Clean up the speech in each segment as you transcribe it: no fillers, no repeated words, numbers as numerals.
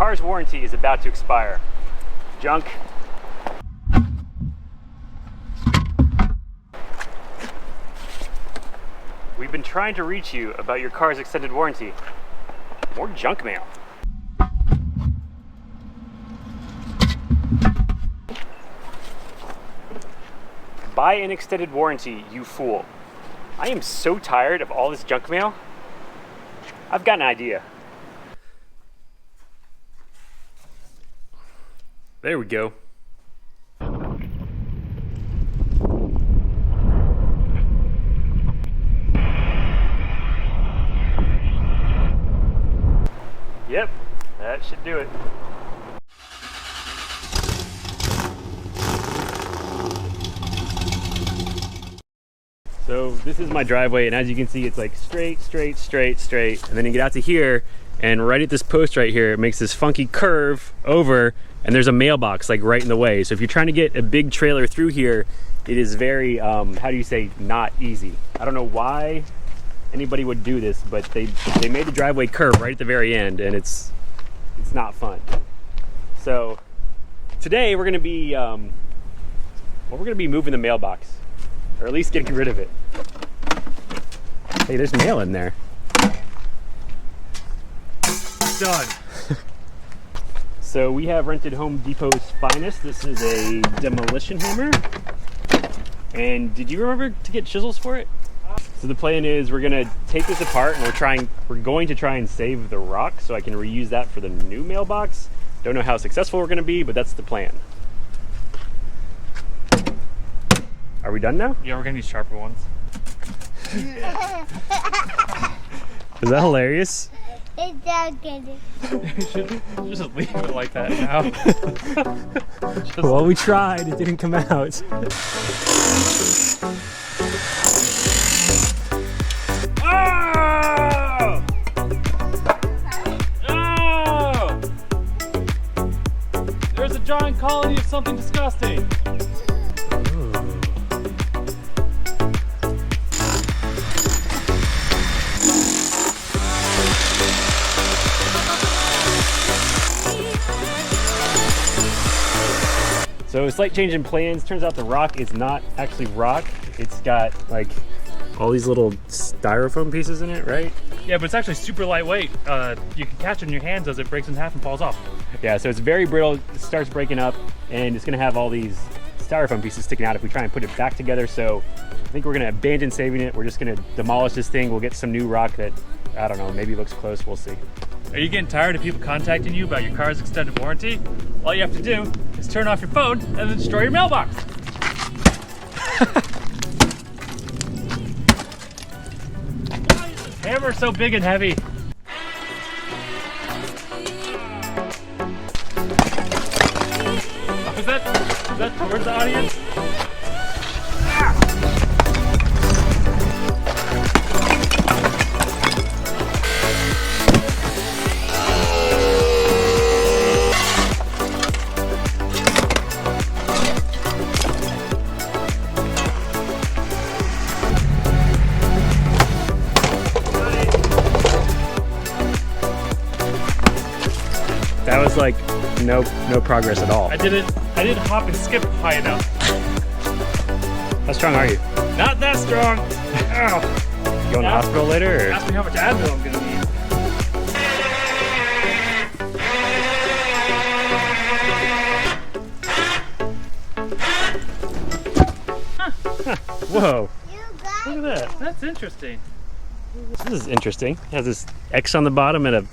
car's warranty is about to expire. Junk. We've been trying to reach you about your car's extended warranty. More junk mail. Buy an extended warranty, you fool. I am so tired of all this junk mail. I've got an idea. There we go. Yep, that should do it. So this is my driveway, and as you can see, it's like straight, and then you get out to here, and right at this post right here, it makes this funky curve over, and there's a mailbox like right in the way. So if you're trying to get a big trailer through here, it is very, how do you say, not easy. I don't know why anybody would do this, but they made the driveway curve right at the very end, and it's not fun. So today we're gonna be, we're gonna be moving the mailbox, or at least getting rid of it. Hey, there's mail in there. Done. So we have rented Home Depot's finest. This is a demolition hammer. And did you remember to get chisels for it? So the plan is we're gonna take this apart, and we're going to try and save the rock so I can reuse that for the new mailbox. Don't know how successful we're gonna be, but that's the plan. Are we done now? Yeah, we're gonna use sharper ones. Is that hilarious? It's not good. You should just leave it like that now. Well, we tried. It didn't come out. Oh! Oh! There's a giant colony of something disgusting. So a slight change in plans. Turns out the rock is not actually rock. It's got like all these little styrofoam pieces in it, right? Yeah, but it's actually super lightweight. You can catch it in your hands as it breaks in half and falls off. Yeah, so it's very brittle. It starts breaking up, and it's gonna have all these styrofoam pieces sticking out if we try and put it back together. So I think we're gonna abandon saving it. We're just gonna demolish this thing. We'll get some new rock that, I don't know, maybe looks close. We'll see. Are you getting tired of people contacting you about your car's extended warranty? All you have to do is turn off your phone and then destroy your mailbox. Why is this hammer so big and heavy? Oh, is that towards the audience? That was like no progress at all. I didn't hop and skip high enough. How strong are you? Not that strong. Ow. You going to the hospital later? Or? Ask me how much Advil I'm gonna need. Whoa, You got look at that. That's interesting. This is interesting. It has this X on the bottom and a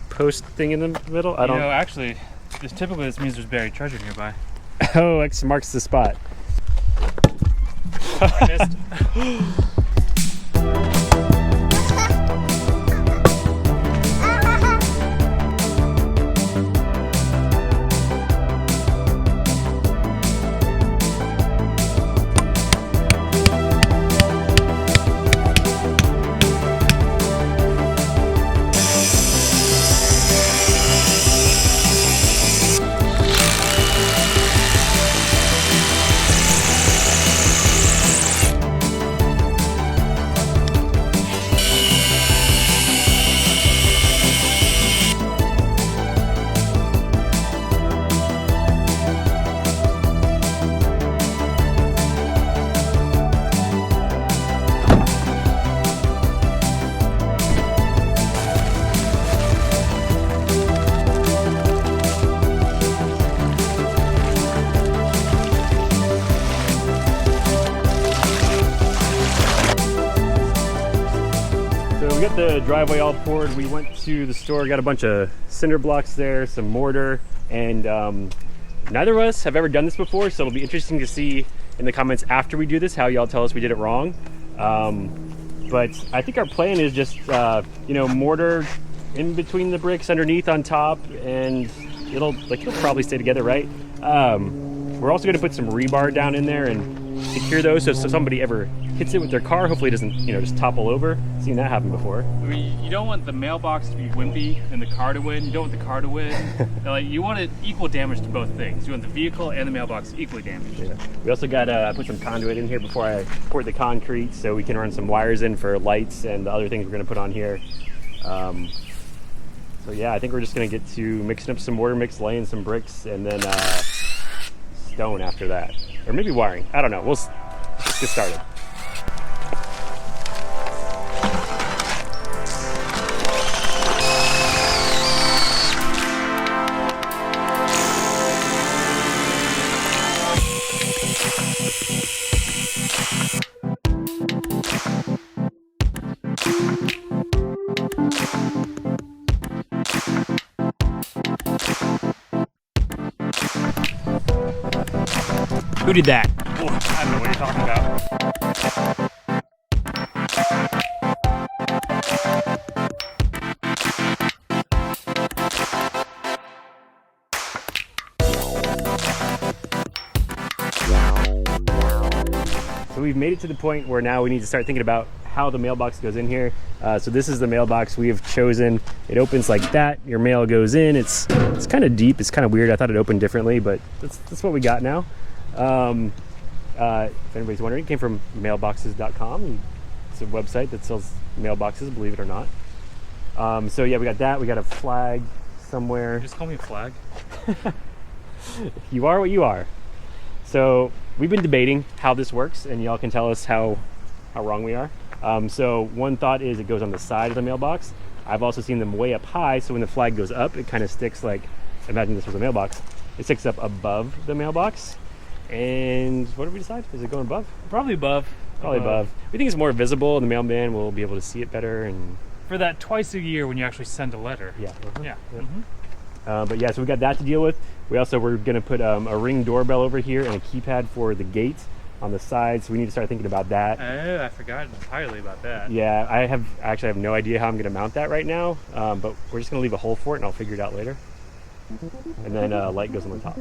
post thing in the middle. I don't You know, actually, typically this means there's buried treasure nearby. Oh, X marks the spot. I missed. we got the driveway all poured. We went to the store, got a bunch of cinder blocks there, some mortar, and neither of us have ever done this before, so it'll be interesting to see in the comments after we do this how y'all tell us we did it wrong. But I think our plan is just, you know, mortar in between the bricks, underneath, on top, and it'll probably stay together, right? We're also going to put some rebar down in there and secure those, so if somebody ever hits it with their car, hopefully it doesn't, you know, just topple over. Seen that happen before. I mean, you don't want the mailbox to be wimpy and the car to win. You don't want the car to win. Like, you want it equal damage to both things. You want the vehicle and the mailbox equally damaged. Yeah. We also got I put some conduit in here before I poured the concrete, so we can run some wires in for lights and the other things we're going to put on here. So yeah, I think we're just going to get to mixing up some mortar mix, laying some bricks, and then stone after that. Or maybe wiring. I don't know. Let's get started. Who did that? Oh, I don't know what you're talking about. So we've made it to the point where now we need to start thinking about how the mailbox goes in here. So this is the mailbox we have chosen. It opens like that. Your mail goes in. It's kind of deep. It's kind of weird. I thought it opened differently, but that's what we got now. If anybody's wondering, it came from mailboxes.com. It's a website that sells mailboxes, believe it or not. So yeah, we got that. We got a flag somewhere. Just call me Flag. You are what you are. So we've been debating how this works, and y'all can tell us how wrong we are. So one thought is it goes on the side of the mailbox. I've also seen them way up high, so when the flag goes up, it kind of sticks like, imagine this was a mailbox. It sticks up above the mailbox. And what did we decide? Is it going above? Probably above. Probably above. We think it's more visible, and the mailman will be able to see it better. And for that twice a year when you actually send a letter. yeah. Yeah. Mm-hmm. But yeah, so we got that to deal with. We also were going to put a Ring doorbell over here and a keypad for the gate on the side. So we need to start thinking about that. I forgot entirely about that. Yeah, I actually have no idea how I'm going to mount that right now. But we're just going to leave a hole for it, and I'll figure it out later. And then light goes on the top.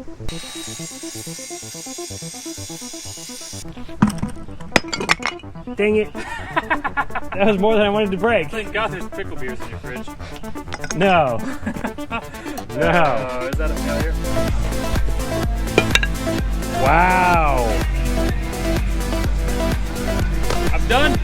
Dang it! That was more than I wanted to break. Thank God there's pickle beers in your fridge. No. No. Is that a failure? Wow. I'm done.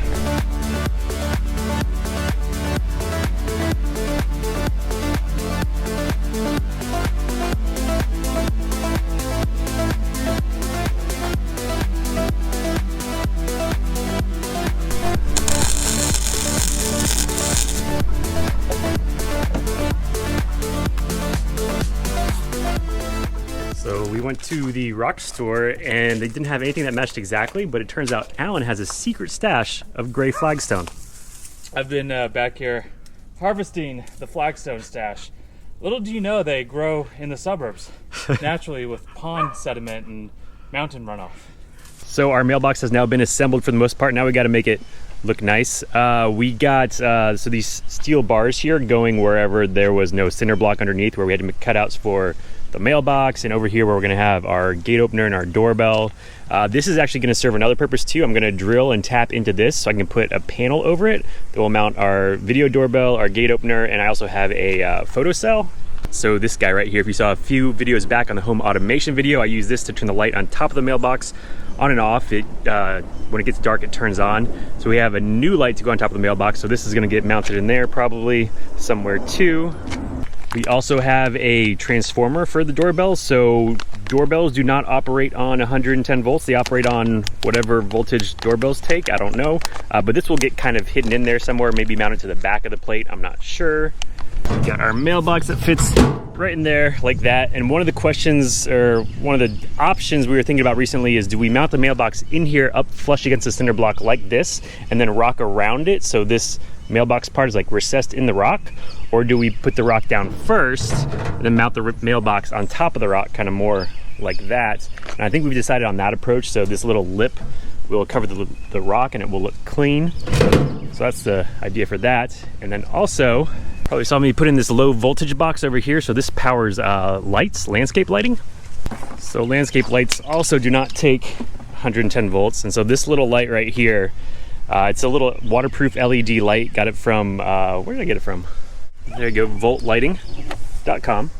So we went to the rock store and they didn't have anything that matched exactly, but it turns out Alan has a secret stash of gray flagstone. I've been back here harvesting the flagstone stash. Little do you know they grow in the suburbs naturally with pond sediment and mountain runoff. So our mailbox has now been assembled for the most part. Now we got to make it look nice. We got so these steel bars here going wherever there was no cinder block underneath, where we had to make cutouts for the mailbox, and over here where we're going to have our gate opener and our doorbell. This is actually going to serve another purpose too. I'm going to drill and tap into this so I can put a panel over it that will mount our video doorbell, our gate opener, and I also have a photo cell. So this guy right here, if you saw a few videos back on the home automation video, I use this to turn the light on top of the mailbox on and off. It when it gets dark, it turns on. So we have a new light to go on top of the mailbox. So this is going to get mounted in there probably somewhere too. We also have a transformer for the doorbell. So doorbells do not operate on 110 volts. They operate on whatever voltage doorbells take. I don't know. But this will get kind of hidden in there somewhere, maybe mounted to the back of the plate. I'm not sure. We got our mailbox that fits right in there like that. And one of the questions, or one of the options we were thinking about recently, is do we mount the mailbox in here up flush against the cinder block like this and then rock around it so this mailbox part is like recessed in the rock, or do we put the rock down first and then mount the mailbox on top of the rock, kind of more like that? And I think we've decided on that approach. So this little lip will cover the rock and it will look clean. So that's the idea for that. And then also, probably saw me put in this low voltage box over here. So this powers lights, landscape lighting. So landscape lights also do not take 110 volts. And so this little light right here, it's a little waterproof LED light. Got it from, where did I get it from? There you go, voltlighting.com.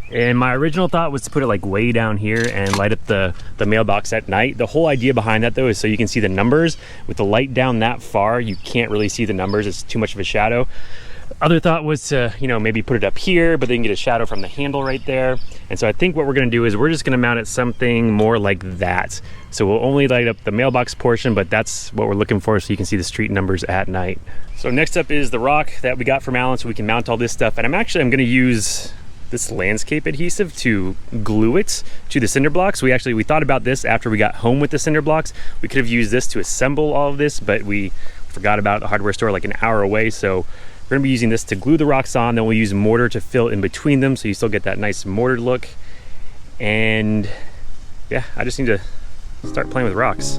And my original thought was to put it like way down here and light up the mailbox at night. The whole idea behind that though is so you can see the numbers. With the light down that far, you can't really see the numbers. It's too much of a shadow. Other thought was to, you know, maybe put it up here, but then get a shadow from the handle right there. And so I think what we're gonna do is we're just gonna mount it something more like that. So we'll only light up the mailbox portion, but that's what we're looking for so you can see the street numbers at night. So next up is the rock that we got from Alan so we can mount all this stuff. And I'm gonna use this landscape adhesive to glue it to the cinder blocks. We thought about this after we got home with the cinder blocks. We could have used this to assemble all of this, but we forgot about the hardware store like an hour away. So we're gonna be using this to glue the rocks on, then we'll use mortar to fill in between them so you still get that nice mortared look. And yeah, I just need to start playing with rocks.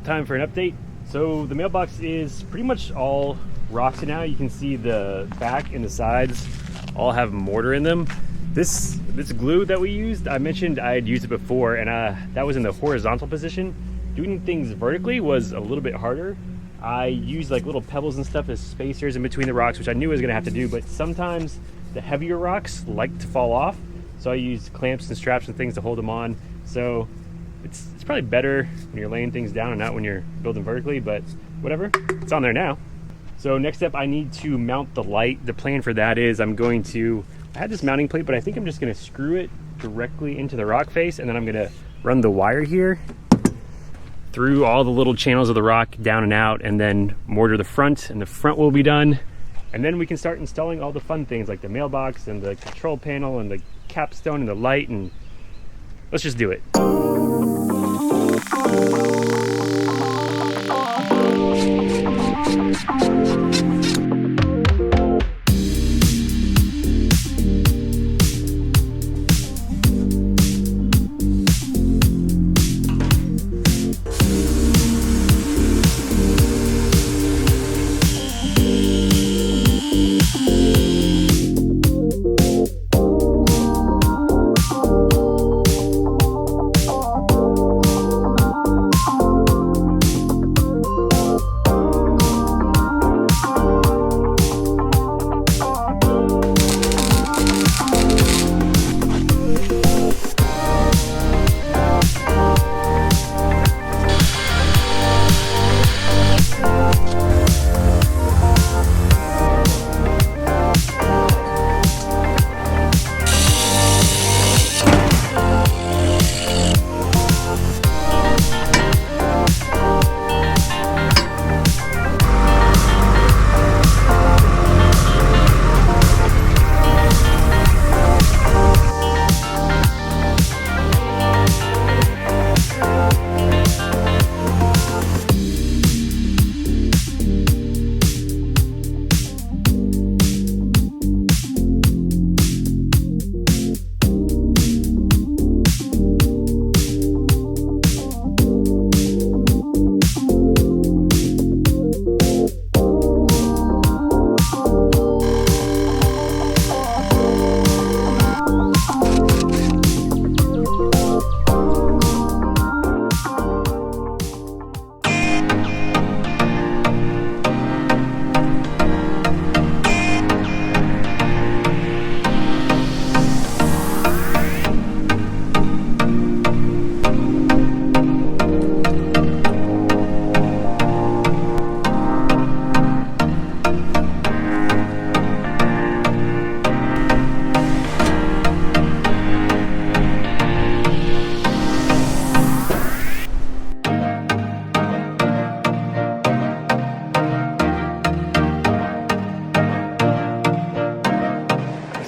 Time for an update. So the mailbox is pretty much all rocks now. You can see the back and the sides all have mortar in them. This glue that we used, I mentioned I had used it before, and that was in the horizontal position. Doing things vertically was a little bit harder. I used like little pebbles and stuff as spacers in between the rocks, which I knew I was gonna have to do, but sometimes the heavier rocks like to fall off. So I used clamps and straps and things to hold them on. So it's probably better when you're laying things down and not when you're building vertically, but whatever, it's on there now. So next up, I need to mount the light. The plan for that is I had this mounting plate, but I think I'm just gonna screw it directly into the rock face, and then I'm gonna run the wire here through all the little channels of the rock down and out, and then mortar the front, and the front will be done. And then we can start installing all the fun things like the mailbox and the control panel and the capstone and the light, and let's just do it.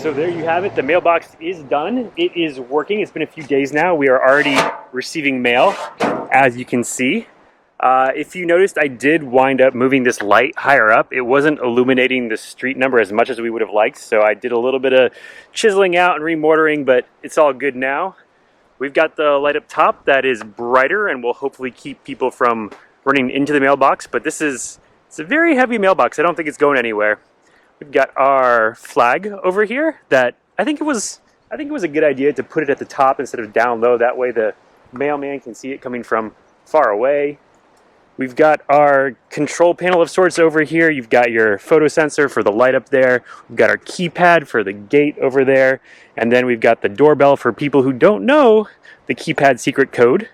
So there you have it. The mailbox is done. It is working. It's been a few days now. We are already receiving mail, as you can see. If you noticed, I did wind up moving this light higher up. It wasn't illuminating the street number as much as we would have liked, so I did a little bit of chiseling out and remortaring, but it's all good now. We've got the light up top that is brighter and will hopefully keep people from running into the mailbox, but it's a very heavy mailbox. I don't think it's going anywhere. We've got our flag over here that I think it was a good idea to put it at the top instead of down low. That way the mailman can see it coming from far away. We've got our control panel of sorts over here. You've got your photo sensor for the light up there. We've got our keypad for the gate over there. And then we've got the doorbell for people who don't know the keypad secret code.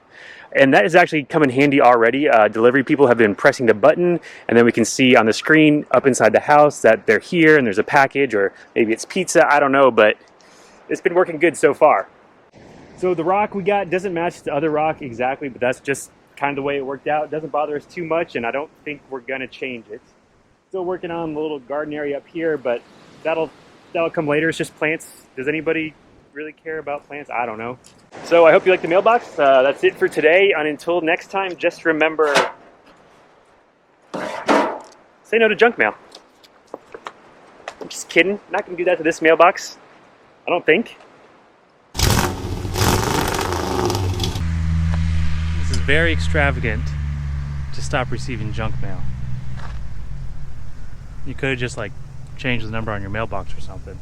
And that is actually come in handy already. Delivery people have been pressing the button, and then we can see on the screen up inside the house that they're here and there's a package, or maybe it's pizza, I don't know, but it's been working good so far. So the rock we got doesn't match the other rock exactly, but that's just kind of the way it worked out. It doesn't bother us too much, and I don't think we're gonna change it. Still working on the little garden area up here, but that'll come later. It's just plants. Does anybody really care about plants? I don't know. So I hope you like the mailbox. That's it for today, and until next time, just remember, say no to junk mail. I'm just kidding. I'm not gonna do that to this mailbox. I don't think. This is very extravagant to stop receiving junk mail. You could have just like changed the number on your mailbox or something.